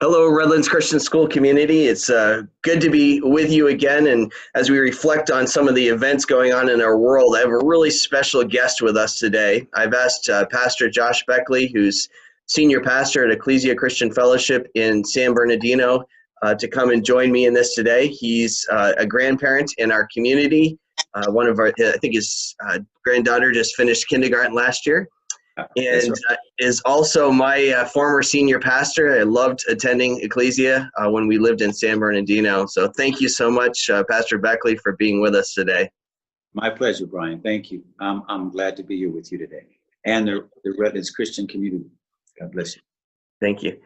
Hello, Redlands Christian School community. It's good to be with you again. And as we reflect on some of the events going on in our world, I have a really special guest with us today. I've asked Pastor Josh Beckley, who's senior pastor at Ecclesia Christian Fellowship in San Bernardino, to come and join me in this today. He's a grandparent in our community. One of our, I think his granddaughter just finished kindergarten last year. And is also my former senior pastor. I loved attending Ecclesia when we lived in San Bernardino. So thank you so much, Pastor Beckley, for being with us today. My pleasure, Brian. Thank you. I'm glad to be here with you today and the Redlands Christian community. God bless you. Thank you.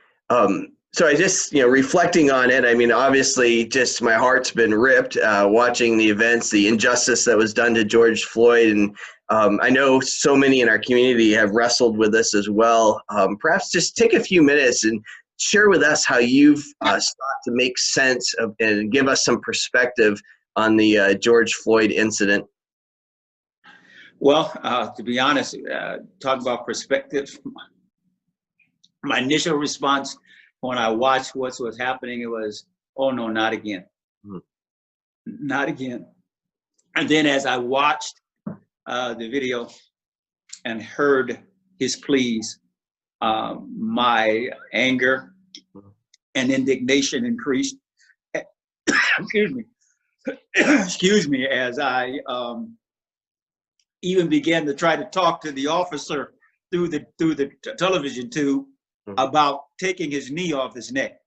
So I just, reflecting on it, I mean, obviously just my heart's been ripped watching the events, the injustice that was done to George Floyd. And I know so many in our community have wrestled with this as well. Perhaps just take a few minutes and share with us how you've sought to make sense of and give us some perspective on the George Floyd incident. Well, to be honest, talk about perspective. My initial response when I watched what was happening, it was, oh no, not again. Not again. And then as I watched the video and heard his pleas, my anger and indignation increased. Excuse me, as I even began to try to talk to the officer through the television tube about taking his knee off his neck.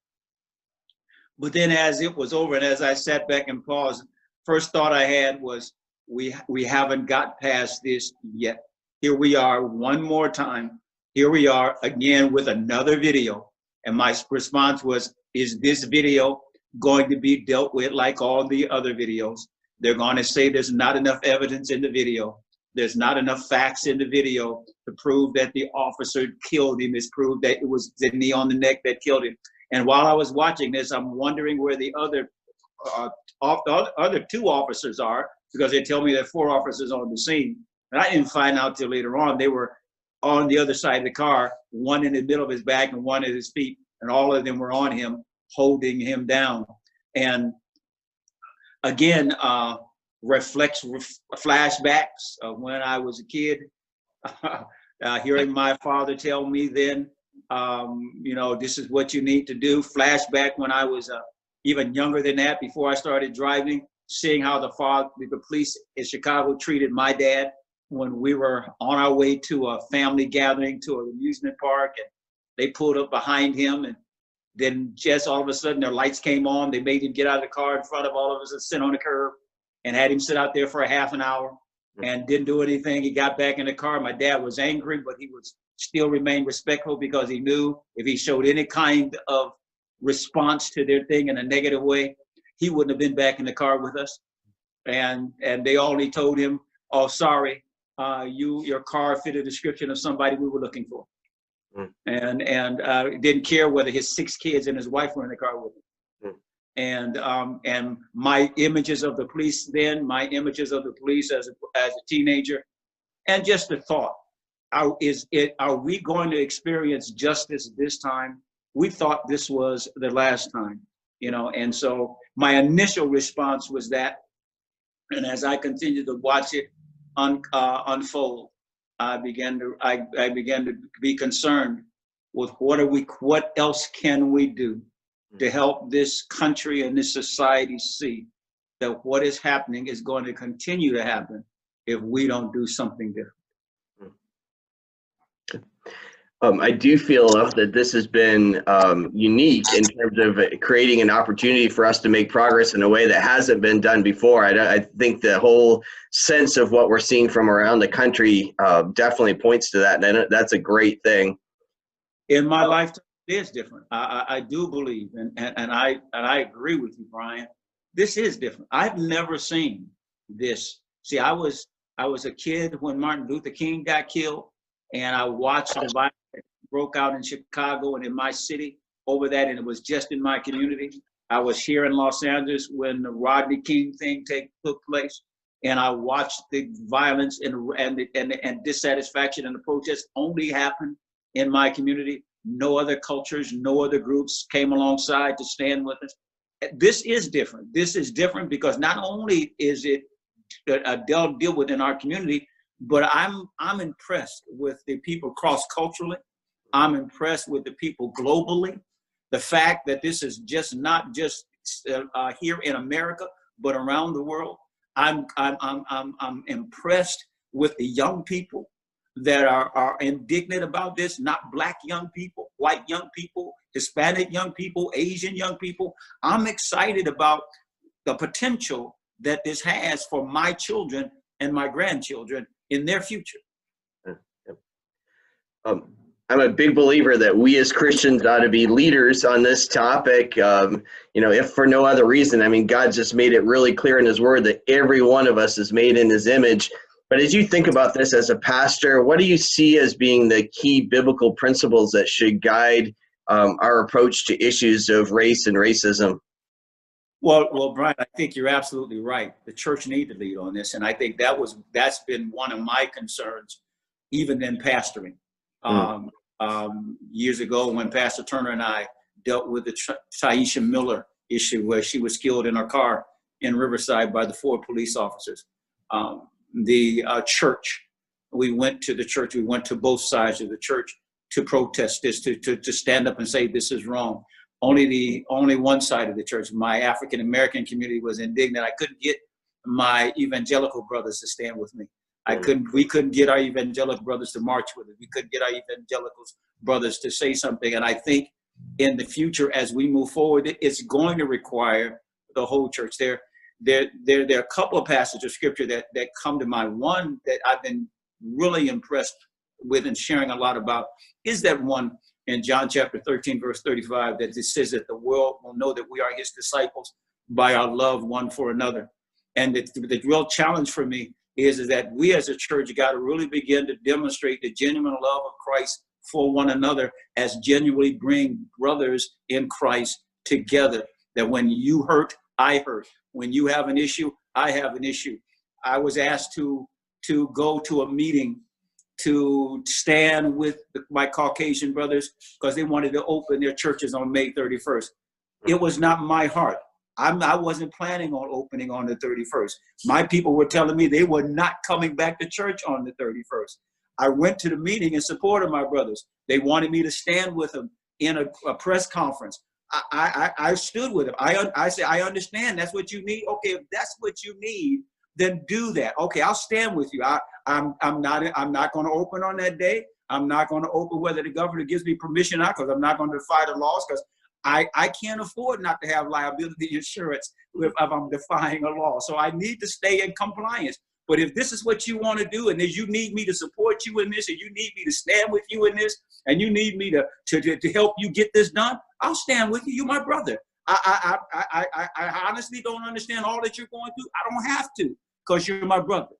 But then as it was over and as I sat back and paused, first thought I had was, we haven't got past this yet. Here we are one more time. Here we are again with another video. And my response was, is this video going to be dealt with like all the other videos? They're going to say there's not enough evidence in the video. There's not enough facts in the video to prove that the officer killed him. It's proved that it was the knee on the neck that killed him. And while I was watching this, I'm wondering where the other two officers are, because they tell me there are 4 officers on the scene. And I didn't find out till later on. They were on the other side of the car, one in the middle of his back and one at his feet. And all of them were on him, holding him down. And again, flashbacks of when I was a kid, hearing my father tell me then, this is what you need to do. Flashback when I was even younger than that, before I started driving, seeing how the police in Chicago treated my dad when we were on our way to a family gathering, to an amusement park, and they pulled up behind him, and then just all of a sudden their lights came on. They made him get out of the car in front of all of us and sit on the curb, and had him sit out there for a half an hour and didn't do anything. He got back in the car. My dad was angry, but he was still remained respectful, because he knew if he showed any kind of response to their thing in a negative way, he wouldn't have been back in the car with us. And they only told him, oh, sorry, your car fit a description of somebody we were looking for. And didn't care whether his 6 kids and his wife were in the car with him. And my images of the police then, my images of the police as a teenager, and just the thought, are we going to experience justice this time? We thought this was the last time, and so my initial response was that. And as I continued to watch it unfold, I began to be concerned with what else can we do to help this country and this society see that what is happening is going to continue to happen if we don't do something different. I do feel that this has been unique in terms of creating an opportunity for us to make progress in a way that hasn't been done before. I think the whole sense of what we're seeing from around the country definitely points to that, and that's a great thing. In my lifetime, it is different. I do believe, and I agree with you, Brian. This is different. I've never seen this. See, I was a kid when Martin Luther King got killed, and I watched the violence that broke out in Chicago and in my city over that, and it was just in my community. I was here in Los Angeles when the Rodney King thing took place, and I watched the violence and dissatisfaction and the protests only happen in my community. No other cultures, no other groups came alongside to stand with us. This is different. This is different because not only is it a deal within our community, but I'm impressed with the people cross-culturally. I'm impressed with the people globally. The fact that this is just not just here in America, but around the world. I'm impressed with the young people that are indignant about this, not Black young people, white young people, Hispanic young people, Asian young people. I'm excited about the potential that this has for my children and my grandchildren in their future. I'm a big believer that we as Christians ought to be leaders on this topic. If for no other reason, I mean, God just made it really clear in his word that every one of us is made in his image. But as you think about this as a pastor, what do you see as being the key biblical principles that should guide our approach to issues of race and racism? Well, Brian, I think you're absolutely right. The church needs to lead on this. And I think that's been one of my concerns, even in pastoring. Years ago, when Pastor Turner and I dealt with the Taisha Miller issue, where she was killed in her car in Riverside by the 4 police officers. The church, we went to the church, we went to both sides of the church to protest this, to stand up and say this is wrong. Only one side of the church, my African American community, was indignant. I couldn't get my evangelical brothers to stand with me. We couldn't get our evangelical brothers to march with us. We couldn't get our evangelical brothers to say something. And I think in the future, as we move forward, it's going to require the whole church. There are a couple of passages of scripture that come to mind. One that I've been really impressed with and sharing a lot about is that one in John chapter 13, verse 35, that it says that the world will know that we are his disciples by our love one for another. And the real challenge for me is that we as a church got to really begin to demonstrate the genuine love of Christ for one another, as genuinely bring brothers in Christ together. That when you hurt, I hurt. When you have an issue, I have an issue. I was asked to go to a meeting to stand with my Caucasian brothers because they wanted to open their churches on May 31st. It was not my heart. I wasn't planning on opening on the 31st. My people were telling me they were not coming back to church on the 31st. I went to the meeting in support of my brothers. They wanted me to stand with them in a press conference. I stood with them. I said, I understand that's what you need. Okay, if that's what you need, then do that. Okay, I'll stand with you. I'm not going to open on that day. I'm not going to open whether the governor gives me permission or not, because I'm not going to defy the laws, because I can't afford not to have liability insurance if I'm defying a law. So I need to stay in compliance. But if this is what you want to do, and if you need me to support you in this, and you need me to stand with you in this, and you need me to help you get this done, I'll stand with you. You're my brother. I honestly don't understand all that you're going through. I don't have to, because you're my brother.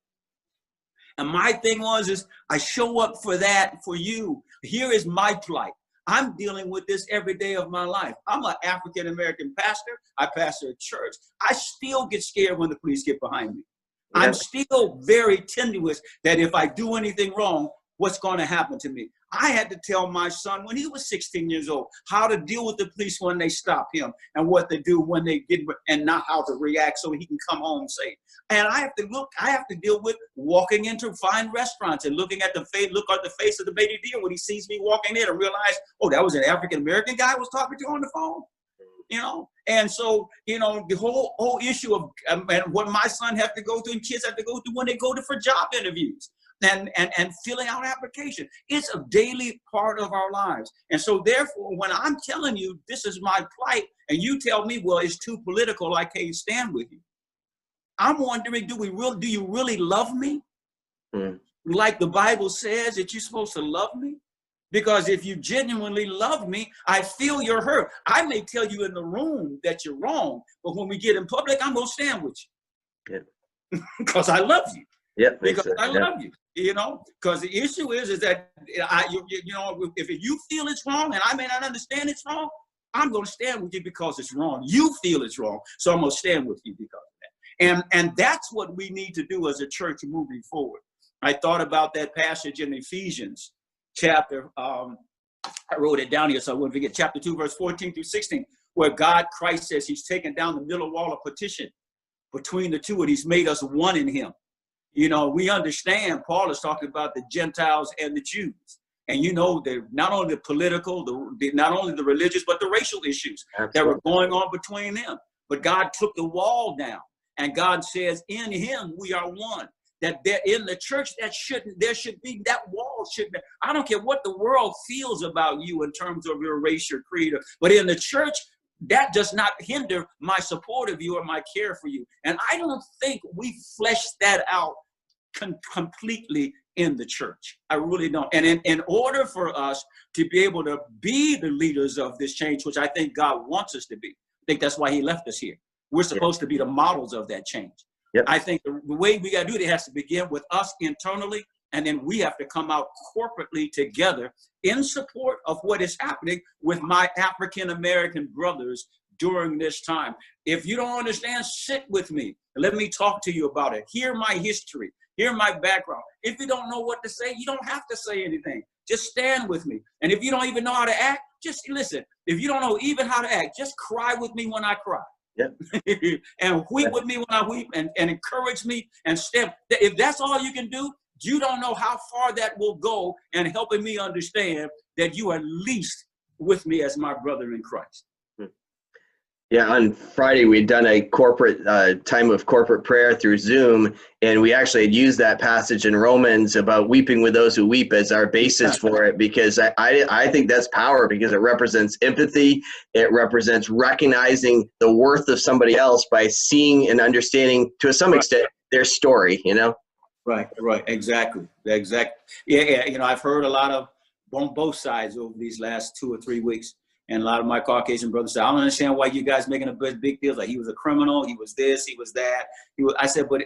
And my thing is I show up for that for you. Here is my plight. I'm dealing with this every day of my life. I'm an African-American pastor. I pastor a church. I still get scared when the police get behind me. Yeah. I'm still very tenuous that if I do anything wrong, what's going to happen to me? I had to tell my son when he was 16 years old how to deal with the police when they stop him, and what to do when they get, and not how to react so he can come home safe. And I have to deal with walking into fine restaurants and look at the face of the baby deer when he sees me walking in and realize, oh, that was an African-American guy I was talking to on the phone. And so, the whole issue of and what my son have to go through and kids have to go through when they go for job interviews and filling out application. It's a daily part of our lives. And so therefore, when I'm telling you this is my plight and you tell me, well, it's too political, I can't stand with you. I'm wondering, do you really love me? Like the Bible says that you're supposed to love me? Because if you genuinely love me, I feel your hurt. I may tell you in the room that you're wrong, but when we get in public, I'm going to stand with you. Yeah. Because I love you. Yeah. Because I love you. Because the issue is that, if you feel it's wrong and I may not understand it's wrong, I'm going to stand with you because it's wrong. You feel it's wrong, so I'm going to stand with you because of that. And that's what we need to do as a church moving forward. I thought about that passage in Ephesians chapter I wrote it down here so I wouldn't forget. Chapter 2, verse 14 through 16, where God, Christ says he's taken down the middle wall of partition between the two, and he's made us one in him. You know, we understand Paul is talking about the Gentiles and the Jews. And you know, not only the political, not only the religious, but the racial issues that were going on between them. But God took the wall down, and God says, in him we are one. That there in the church there should be that wall should be. I don't care what the world feels about you in terms of your race or creed, but in the church, that does not hinder my support of you or my care for you. And I don't think we fleshed that out completely in the church. I really don't. And in order for us to be able to be the leaders of this change, which I think God wants us to be, I think that's why he left us here. We're supposed to be the models of that change. Yep. I think the way we got to do it has to begin with us internally, and then we have to come out corporately together in support of what is happening with my African-American brothers during this time. If you don't understand, sit with me. Let me talk to you about it. Hear my history. Hear my background. If you don't know what to say, you don't have to say anything. Just stand with me. And if you don't even know how to act, just listen. If you don't know even how to act, just cry with me when I cry. Yeah. And weep with me when I weep, and encourage me and step. If that's all you can do, you don't know how far that will go in helping me understand that you are at least with me as my brother in Christ. Yeah, on Friday we had done a corporate time of corporate prayer through Zoom, and we actually had used that passage in Romans about weeping with those who weep as our basis for it, because I think that's power, because it represents empathy. It represents recognizing the worth of somebody else by seeing and understanding, to some extent, their story, you know? Right, exactly. Yeah, you know, I've heard a lot of on both sides over these last 2 or 3 weeks. And a lot of my Caucasian brothers say, I don't understand why you guys making a big deal. Like he was a criminal, he was this, he was that. I said, but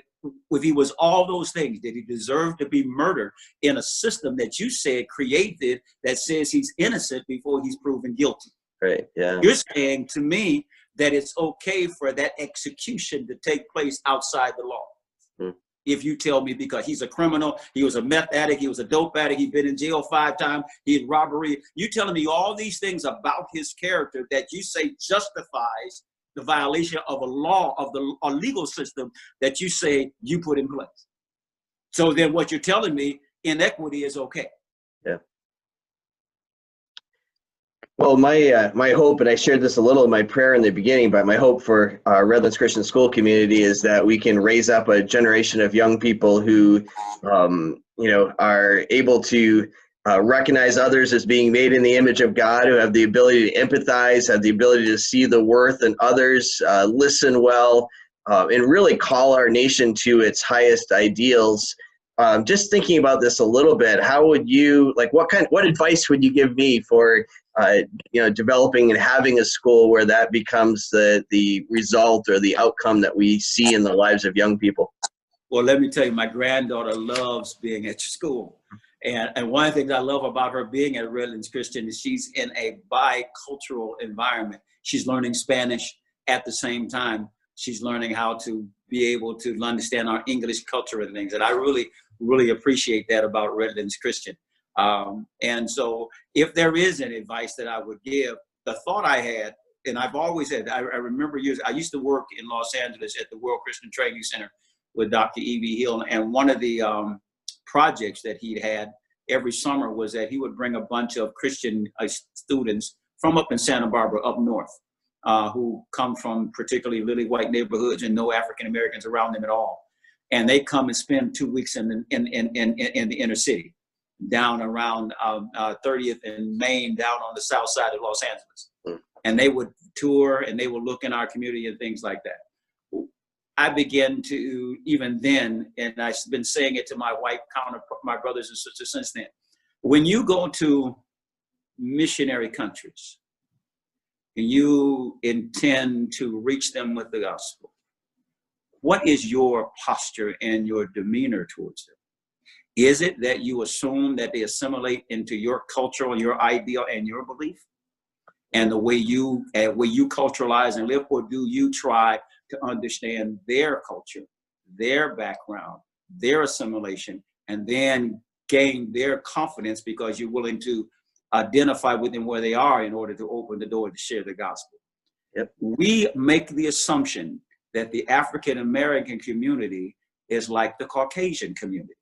if he was all those things, did he deserve to be murdered in a system that you said created that says he's innocent before he's proven guilty? Right, yeah. You're saying to me that it's okay for that execution to take place outside the law. If you tell me because he's a criminal, he was a meth addict, he was a dope addict, he's been in jail 5 times, he had robbery. You telling me all these things about his character that you say justifies the violation of a law, of a legal system that you say you put in place. So then what you're telling me, inequity is okay. Yeah. Well, my hope, and I shared this a little in my prayer in the beginning, but my hope for our Redlands Christian School community is that we can raise up a generation of young people who, are able to recognize others as being made in the image of God, who have the ability to empathize, have the ability to see the worth in others, listen well, and really call our nation to its highest ideals. Just thinking about this a little bit, how would you, what advice would you give me for developing and having a school where that becomes the result or the outcome that we see in the lives of young people? Well, let me tell you, my granddaughter loves being at school. And one of the things I love about her being at Redlands Christian is she's in a bicultural environment. She's learning Spanish at the same time. She's learning how to be able to understand our English culture and things. And I really, really appreciate that about Redlands Christian. And so if there is an advice that I would give, the thought I had, and I've always had, I remember years, I used to work in Los Angeles at the World Christian Training Center with Dr. E.B. Hill. And one of the projects that he'd had every summer was that he would bring a bunch of Christian students from up in Santa Barbara, up north, who come from particularly lily white neighborhoods and no African Americans around them at all. And they come and spend 2 weeks in the inner city, down around 30th and Main, down on the south side of Los Angeles. And they would tour and they would look in our community and things like that. I began to, even then, and I've been saying it to my white counterpart, my brothers and sisters since then, when you go to missionary countries and you intend to reach them with the gospel, what is your posture and your demeanor towards them? Is it that you assume that they assimilate into your culture and your ideal and your belief and the way you culturalize and live, or do you try to understand their culture, their background, their assimilation, and then gain their confidence because you're willing to identify with them where they are in order to open the door to share the gospel. Yep. We make the assumption that the African American community is like the Caucasian community.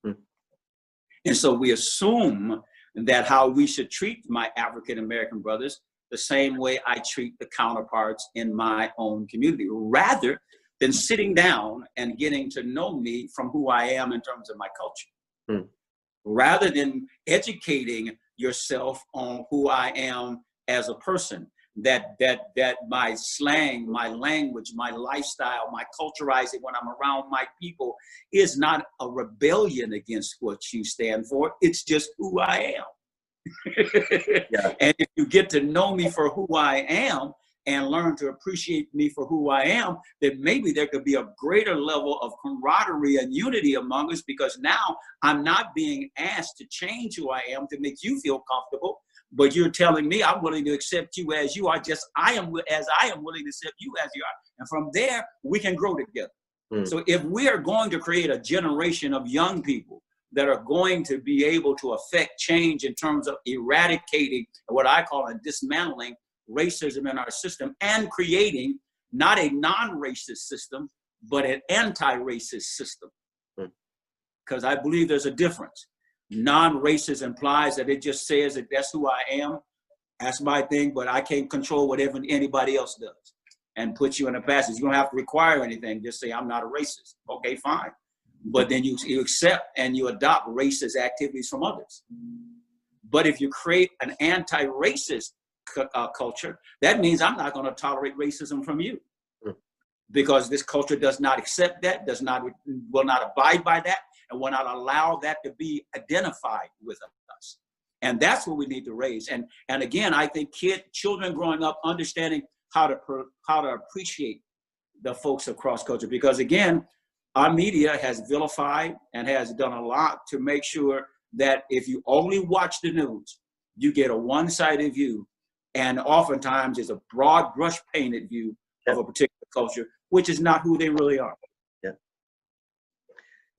And so we assume that how we should treat my African American brothers the same way I treat the counterparts in my own community, rather than sitting down and getting to know me from who I am in terms of my culture. Rather than educating yourself on who I am as a person, that my slang, my language, my lifestyle, my culturizing when I'm around my people is not a rebellion against what you stand for. It's just who I am. Yeah. And if you get to know me for who I am and learn to appreciate me for who I am, then maybe there could be a greater level of camaraderie and unity among us, because now I'm not being asked to change who I am to make you feel comfortable, but you're telling me I'm willing to accept you as you are, just I am willing to accept you as you are. And from there, we can grow together. So if we are going to create a generation of young people that are going to be able to affect change in terms of eradicating what I call a dismantling racism in our system and creating not a non-racist system, but an anti-racist system. Because I believe there's a difference. Non-racist implies that it just says that that's who I am, that's my thing, but I can't control whatever anybody else does and put you in a passage. You don't have to require anything, just say I'm not a racist. Okay, fine. But then you accept and you adopt racist activities from others. But if you create an anti-racist culture, that means I'm not going to tolerate racism from you, because this culture does not accept that, will not abide by that, and will not allow that to be identified with us. And that's what we need to raise. And again, I think children growing up understanding how to appreciate the folks across culture, because again, our media has vilified and has done a lot to make sure that if you only watch the news, you get a one-sided view, and oftentimes it's a broad brush painted view of a particular culture, which is not who they really are.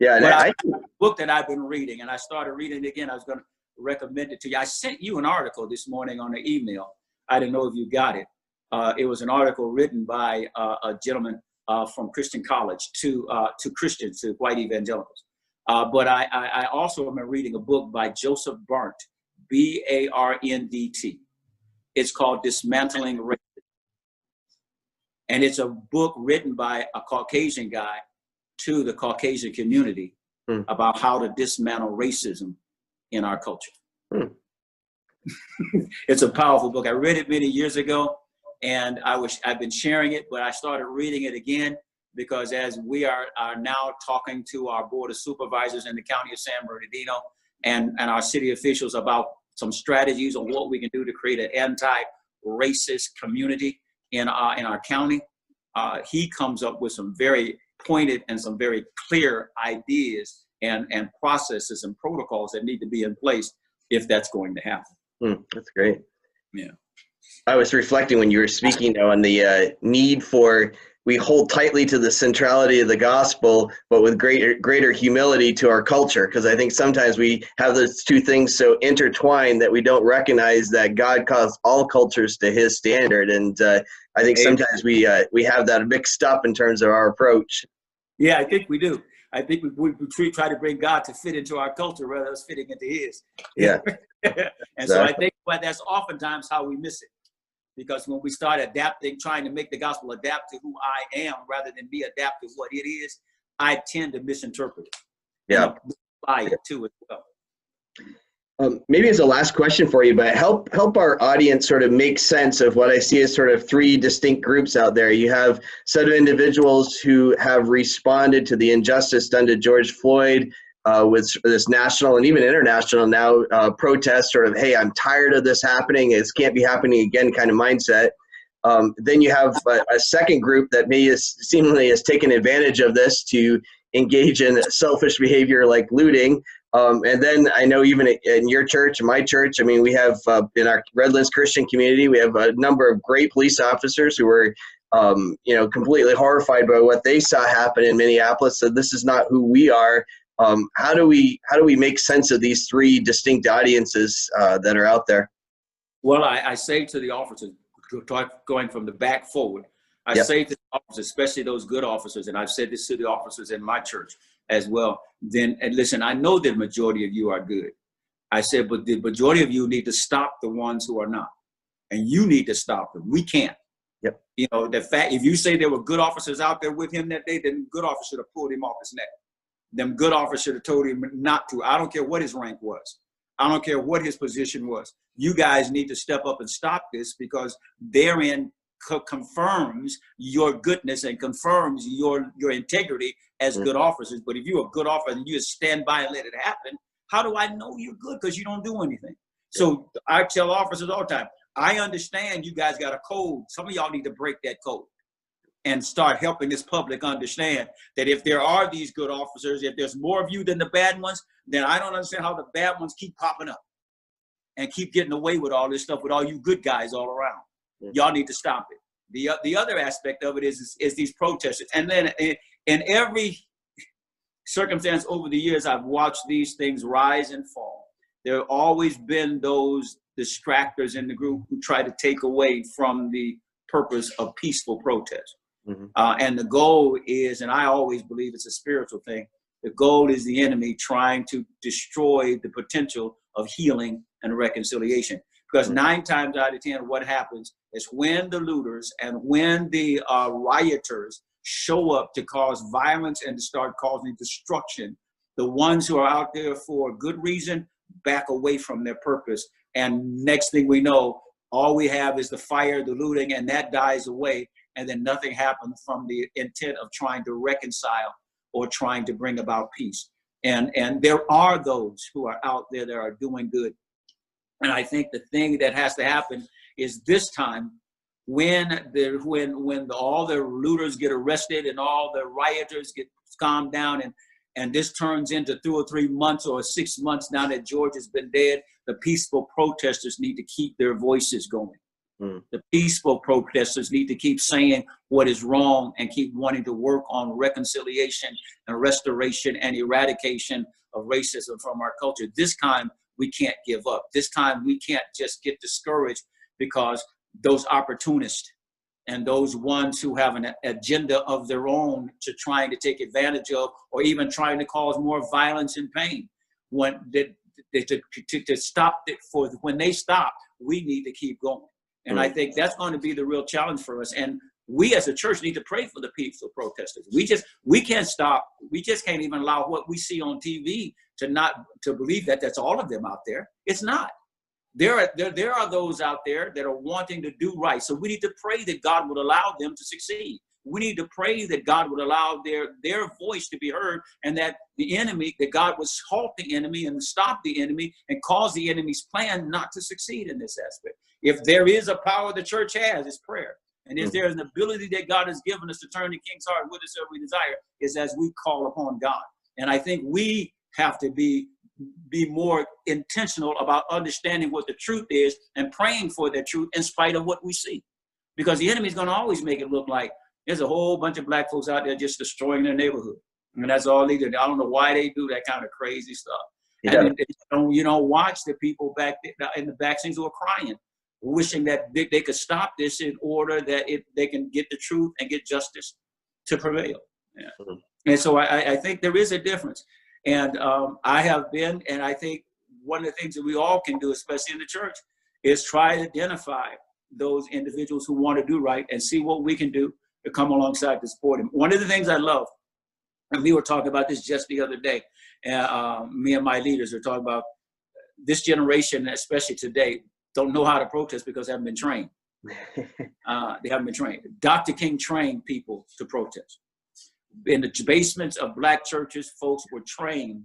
Yeah. But I a book that I've been reading, and I started reading it again. I was going to recommend it to you. I sent you an article this morning on the email. I didn't know if you got it. It was an article written by a gentleman from Christian College to Christians, to white evangelicals. But I also am reading a book by Joseph Barnt, B-A-R-N-D-T. It's called Dismantling Racism. And it's a book written by a Caucasian guy to the Caucasian community about how to dismantle racism in our culture. It's a powerful book. I read it many years ago, and I've been sharing it, but I started reading it again because as we are now talking to our board of supervisors in the county of San Bernardino and our city officials about some strategies on what we can do to create an anti-racist community in our county, he comes up with some very pointed and some very clear ideas and processes and protocols that need to be in place if that's going to happen. That's great. Yeah. I was reflecting when you were speaking though on the need for, we hold tightly to the centrality of the gospel, but with greater humility to our culture. Because I think sometimes we have those two things so intertwined that we don't recognize that God calls all cultures to his standard. And I think sometimes we have that mixed up in terms of our approach. Yeah, I think we do. I think we try to bring God to fit into our culture rather than us fitting into his. Yeah. And so I think that's oftentimes how we miss it. Because when we start trying to make the gospel adapt to who I am rather than be adapted to what it is, I tend to misinterpret it. Yeah. Apply it too as well. Maybe as a last question for you, but help our audience sort of make sense of what I see as sort of three distinct groups out there. You have a set of individuals who have responded to the injustice done to George Floyd with this national and even international now protest, sort of, hey, I'm tired of this happening. It can't be happening again kind of mindset. Then you have a second group that seemingly has taken advantage of this to engage in selfish behavior like looting. And then I know even in your church, in my church, I mean, we have in our Redlands Christian community, we have a number of great police officers who were, completely horrified by what they saw happen in Minneapolis. So this is not who we are. How do we make sense of these three distinct audiences that are out there? Well, I say to the officers, going from the back forward, I Yep. say to the officers, especially those good officers, and I've said this to the officers in my church as well, and listen, I know the majority of you are good. I said, but the majority of you need to stop the ones who are not. And you need to stop them. We can't. Yep. You know, the fact, if you say there were good officers out there with him that day, then good officers should have pulled him off his neck. Them good officers should have told him not to. I don't care what his rank was. I don't care what his position was. You guys need to step up and stop this, because therein confirms your goodness and confirms your integrity as good officers. But if you're a good officer and you just stand by and let it happen, how do I know you're good? Because you don't do anything. So I tell officers all the time, I understand you guys got a code. Some of y'all need to break that code and start helping this public understand that if there are these good officers, if there's more of you than the bad ones, then I don't understand how the bad ones keep popping up and keep getting away with all this stuff with all you good guys all around. Y'all need to stop it. The other aspect of it is these protesters. And then in every circumstance over the years, I've watched these things rise and fall. There have always been those distractors in the group who try to take away from the purpose of peaceful protest. And the goal is, and I always believe it's a spiritual thing, the goal is the enemy trying to destroy the potential of healing and reconciliation. Because 9 times out of 10, what happens is when the looters and when the rioters show up to cause violence and to start causing destruction, the ones who are out there for a good reason back away from their purpose. And next thing we know, all we have is the fire, the looting, and that dies away. And then nothing happens from the intent of trying to reconcile or trying to bring about peace. And there are those who are out there that are doing good. And I think the thing that has to happen is this time, when all the looters get arrested and all the rioters get calmed down, and this turns into 2 or 3 months or 6 months now that George has been dead, the peaceful protesters need to keep their voices going. The peaceful protesters need to keep saying what is wrong and keep wanting to work on reconciliation and restoration and eradication of racism from our culture. This time, we can't give up. This time, we can't just get discouraged because those opportunists and those ones who have an agenda of their own to trying to take advantage of, or even trying to cause more violence and pain, to stop it. For when they stop, we need to keep going. And I think that's going to be the real challenge for us. And we as a church need to pray for the peaceful protesters. We can't stop. We just can't even allow what we see on TV to believe that that's all of them out there. It's not. There are those out there that are wanting to do right. So we need to pray that God would allow them to succeed. We need to pray that God would allow their voice to be heard, and that that God would halt the enemy and stop the enemy and cause the enemy's plan not to succeed in this aspect. If there is a power the church has, it's prayer. And if there is an ability that God has given us to turn the king's heart whithersoever we desire, is as we call upon God. And I think we have to be more intentional about understanding what the truth is and praying for that truth in spite of what we see. Because the enemy is going to always make it look like there's a whole bunch of black folks out there just destroying their neighborhood. And that's all they do. I don't know why they do that kind of crazy stuff. Yeah. And you don't watch the people back in the back scenes who are crying, wishing that they could stop this in order that they can get the truth and get justice to prevail. Yeah. And so I think there is a difference. And I have been, and I think one of the things that we all can do, especially in the church, is try to identify those individuals who want to do right and see what we can do to come alongside to support them. One of the things I love, and we were talking about this just the other day, me and my leaders are talking about this generation, especially today, don't know how to protest because they haven't been trained. They haven't been trained. Dr. King trained people to protest. In the basements of black churches, folks were trained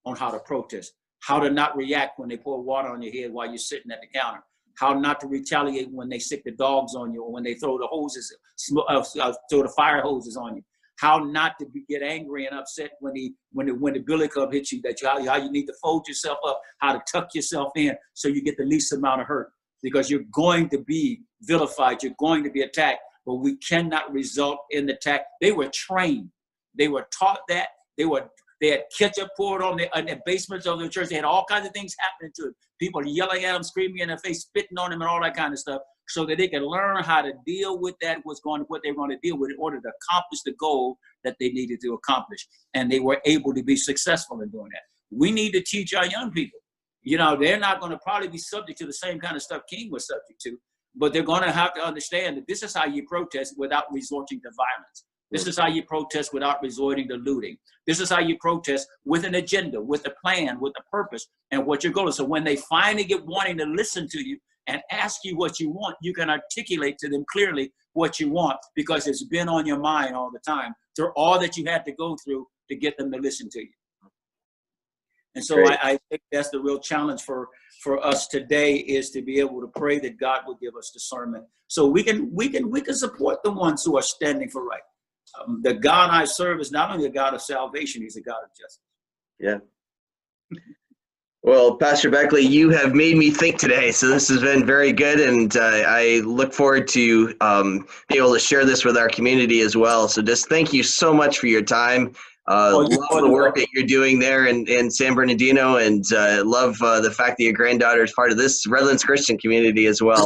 on how to protest, how to not react when they pour water on your head while you're sitting at the counter, how not to retaliate when they stick the dogs on you or when they throw the hoses, throw the fire hoses on you, how not to get angry and upset when the billy club hits you, how you need to fold yourself up, how to tuck yourself in so you get the least amount of hurt, because you're going to be vilified, you're going to be attacked, but we cannot result in the attack. They were trained. They were taught that. They were They had ketchup poured on the basements of the church. They had all kinds of things happening to it. People yelling at them, screaming in their face, spitting on them, and all that kind of stuff, so that they could learn how to deal with that, what they were going to deal with in order to accomplish the goal that they needed to accomplish. And they were able to be successful in doing that. We need to teach our young people. You know, they're not going to probably be subject to the same kind of stuff King was subject to, but they're going to have to understand that this is how you protest without resorting to violence. This is how you protest without resorting to looting. This is how you protest with an agenda, with a plan, with a purpose, and what your goal is. So when they finally get wanting to listen to you and ask you what you want, you can articulate to them clearly what you want, because it's been on your mind all the time through all that you had to go through to get them to listen to you. And so I think that's the real challenge for us today, is to be able to pray that God will give us discernment, so we can support the ones who are standing for right. The God I serve is not only a God of salvation; He's a God of justice. Yeah. Well, Pastor Beckley, you have made me think today, so this has been very good, and I look forward to being able to share this with our community as well. So just thank you so much for your time. Love the work that you're doing there in San Bernardino, and love the fact that your granddaughter is part of this Redlands Christian community as well.